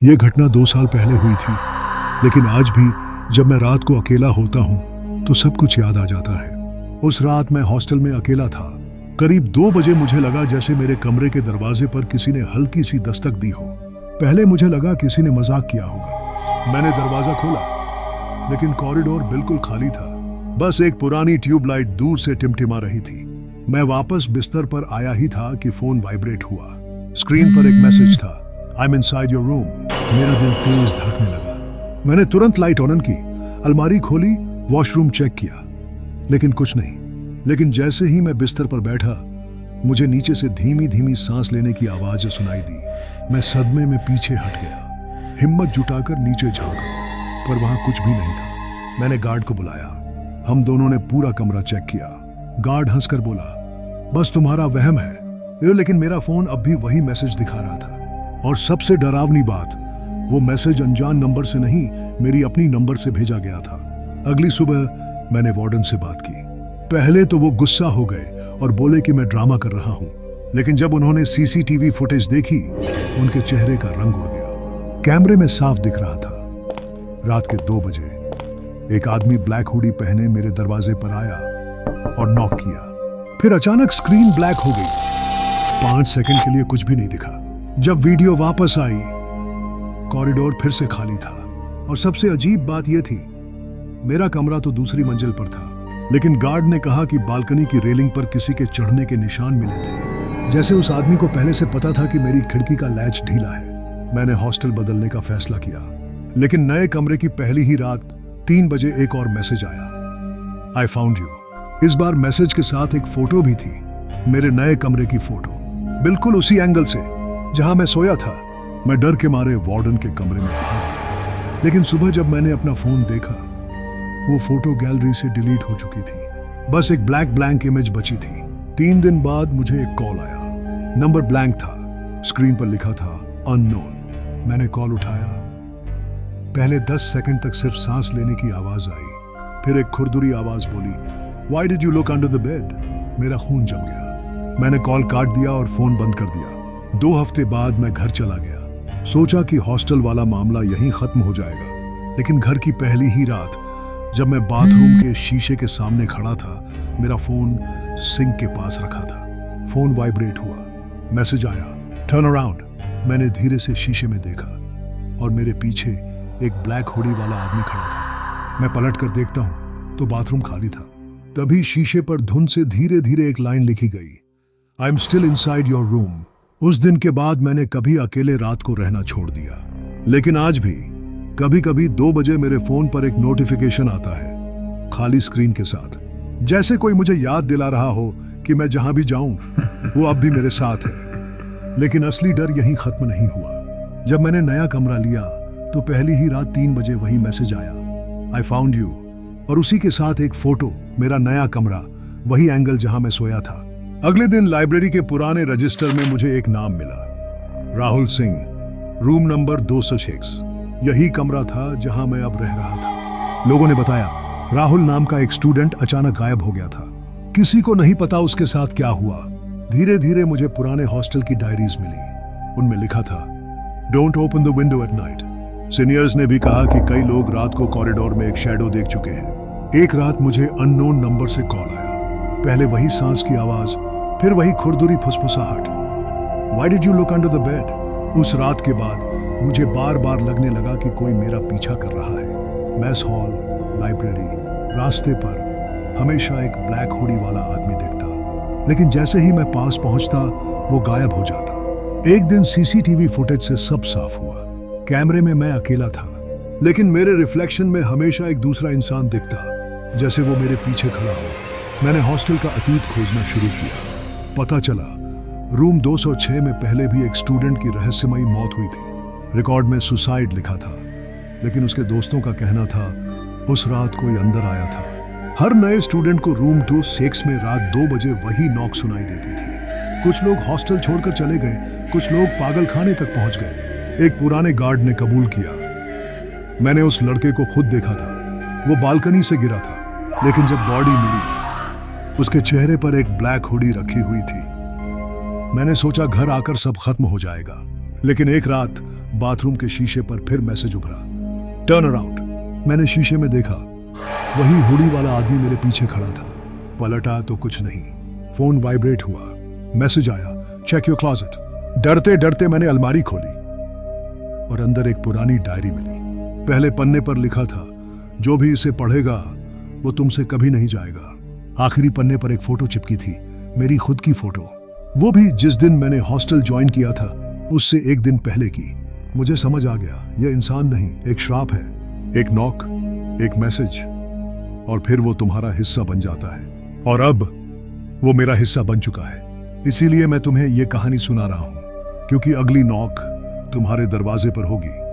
ये घटना 2 साल पहले हुई थी, लेकिन आज भी जब मैं रात को अकेला होता हूँ तो सब कुछ याद आ जाता है। उस रात मैं हॉस्टल में अकेला था। करीब 2 बजे मुझे लगा जैसे मेरे कमरे के दरवाजे पर किसी ने हल्की सी दस्तक दी हो। पहले मुझे लगा किसी ने मजाक किया होगा। मैंने दरवाजा खोला, लेकिन कॉरिडोर बिल्कुल खाली था। बस एक पुरानी ट्यूबलाइट दूर से टिमटिमा रही थी। मैं वापस बिस्तर पर आया ही था कि फोन वाइब्रेट हुआ। स्क्रीन पर एक मैसेज था, I am inside your room. मेरा दिल तेज धड़कने लगा। मैंने तुरंत लाइट ऑन की, अलमारी खोली, वॉशरूम चेक किया, लेकिन कुछ नहीं। लेकिन जैसे ही मैं बिस्तर पर बैठा, मुझे नीचे से धीमी धीमी सांस लेने की आवाज सुनाई दी। मैं सदमे में पीछे हट गया, हिम्मत जुटाकर नीचे झांका, पर वहां कुछ भी नहीं था। मैंने गार्ड को बुलाया। हम दोनों ने पूरा कमरा चेक किया। गार्ड हंसकर बोला, बस तुम्हारा वहम है। लेकिन मेरा फोन अब भी वही मैसेज दिखा रहा था। और सबसे डरावनी बात, वो मैसेज अनजान नंबर से नहीं, मेरी अपनी नंबर से भेजा गया था। अगली सुबह मैंने वार्डन से बात की। पहले तो वो गुस्सा हो गए और बोले कि मैं ड्रामा कर रहा हूं, लेकिन जब उन्होंने सीसीटीवी फुटेज देखी, उनके चेहरे का रंग उड़ गया। कैमरे में साफ दिख रहा था, रात के 2 बजे एक आदमी ब्लैक हुडी पहने मेरे दरवाजे पर आया और नॉक किया। फिर अचानक स्क्रीन ब्लैक हो गई। 5 सेकंड के लिए कुछ भी नहीं दिखा। जब वीडियो वापस आई, कॉरिडोर फिर से खाली था। और सबसे अजीब बात यह थी, मेरा कमरा तो दूसरी मंजिल पर था, लेकिन गार्ड ने कहा कि बालकनी की रेलिंग पर किसी के चढ़ने के निशान मिले थे। जैसे उस आदमी को पहले से पता था कि मेरी खिड़की का लैच ढीला है। मैंने हॉस्टल बदलने का फैसला किया, लेकिन नए कमरे की पहली ही रात 3 बजे एक और मैसेज आया, आई फाउंड यू। इस बार मैसेज के साथ एक फोटो भी थी, मेरे नए कमरे की फोटो, बिल्कुल उसी एंगल से जहां मैं सोया था। मैं डर के मारे वार्डन के कमरे में भाग गया। लेकिन सुबह जब मैंने अपना फोन देखा, वो फोटो गैलरी से डिलीट हो चुकी थी। बस एक ब्लैंक इमेज बची थी। 3 दिन बाद मुझे एक कॉल आया। नंबर ब्लैंक था, स्क्रीन पर लिखा था अननोन। मैंने कॉल उठाया। पहले 10 सेकंड तक सिर्फ सांस लेने की आवाज आई, फिर एक खुरदुरी आवाज बोली, Why did you look under the bed? मेरा खून जम गया। मैंने कॉल काट दिया और फोन बंद कर दिया। 2 हफ्ते बाद मैं घर चला गया। सोचा कि हॉस्टल वाला मामला यहीं खत्म हो जाएगा, लेकिन घर की पहली ही रात जब मैं बाथरूम के शीशे के सामने खड़ा था, मेरा फोन सिंक के पास रखा था। फोन वाइब्रेट हुआ, मैसेज आया, टर्न अराउंड। मैंने धीरे से शीशे में देखा और मेरे पीछे एक ब्लैक हुडी वाला आदमी खड़ा था। मैं पलट कर देखता हूं तो बाथरूम खाली था। तभी शीशे पर धुंध से धीरे धीरे एक लाइन लिखी गई, I am still inside your room. उस दिन के बाद मैंने कभी अकेले रात को रहना छोड़ दिया, लेकिन आज भी कभी कभी 2 बजे मेरे फोन पर एक नोटिफिकेशन आता है, खाली स्क्रीन के साथ, जैसे कोई मुझे याद दिला रहा हो कि मैं जहां भी जाऊं वो अब भी मेरे साथ है। लेकिन असली डर यहीं खत्म नहीं हुआ। जब मैंने नया कमरा लिया तो पहली ही रात 3 बजे वही मैसेज आया, आई फाउंड यू, और उसी के साथ एक फोटो, मेरा नया कमरा, वही एंगल जहां मैं सोया था। अगले दिन लाइब्रेरी के पुराने रजिस्टर में मुझे एक नाम मिला, राहुल सिंह, रूम नंबर 206। यही कमरा था जहां मैं अब रह रहा था। लोगों ने बताया, राहुल नाम का एक स्टूडेंट अचानक गायब हो गया था। किसी को नहीं पता उसके साथ क्या हुआ। धीरे धीरे मुझे पुराने हॉस्टल की डायरीज मिली। उनमें लिखा था, don't open the window at night. Seniors ने भी कहा कि कई लोग रात को कॉरिडोर में एक शैडो देख चुके हैं। एक रात मुझे अननोन नंबर से कॉल आया। पहले वही सांस की आवाज, फिर वही खुरदुरी फुसफुसाहट, why did you look under the bed. उस रात के बाद मुझे बार बार लगने लगा कि कोई मेरा पीछा कर रहा है। मैस हॉल, लाइब्रेरी, रास्ते पर हमेशा एक ब्लैक हुडी वाला आदमी दिखता, लेकिन जैसे ही मैं पास पहुंचता वो गायब हो जाता। एक दिन सीसीटीवी फुटेज से सब साफ हुआ। कैमरे में मैं अकेला था, लेकिन मेरे रिफ्लेक्शन में हमेशा एक दूसरा इंसान दिखता, जैसे वो मेरे पीछे खड़ा हो। मैंने हॉस्टल का अतीत खोजना शुरू किया। पता चला रूम 206 में पहले भी एक स्टूडेंट की रहस्यमयी मौत हुई थी। रिकॉर्ड में सुसाइड लिखा था, लेकिन उसके दोस्तों का कहना था उस रात कोई अंदर आया था। हर नए स्टूडेंट को रूम 206 में रात 2 बजे वही नॉक सुनाई देती थी। कुछ लोग हॉस्टल छोड़कर चले गए, कुछ लोग पागल खाने तक पहुंच गए। एक पुराने गार्ड ने कबूल किया, मैंने उस लड़के को खुद देखा था। वो बालकनी से गिरा था, लेकिन जब बॉडी मिली, उसके चेहरे पर एक ब्लैक हुडी रखी हुई थी। मैंने सोचा घर आकर सब खत्म हो जाएगा, लेकिन एक रात बाथरूम के शीशे पर फिर मैसेज उभरा, टर्न अराउंड। मैंने शीशे में देखा, वही हुडी वाला आदमी मेरे पीछे खड़ा था। पलटा तो कुछ नहीं। फोन वाइब्रेट हुआ, मैसेज आया, चेक योर क्लोजेट। डरते डरते मैंने अलमारी खोली और अंदर एक पुरानी डायरी मिली। पहले पन्ने पर लिखा था, जो भी इसे पढ़ेगा वो तुमसे कभी नहीं जाएगा। आखिरी पन्ने पर एक फोटो चिपकी थी, मेरी खुद की फोटो, वो भी जिस दिन मैंने हॉस्टल ज्वाइन किया था उससे एक दिन पहले की। मुझे समझ आ गया, यह इंसान नहीं, एक श्राप है। एक नॉक, एक मैसेज, और फिर वो तुम्हारा हिस्सा बन जाता है। और अब वो मेरा हिस्सा बन चुका है। इसीलिए मैं तुम्हें ये कहानी सुना रहा हूं, क्योंकि अगली नॉक तुम्हारे दरवाजे पर होगी।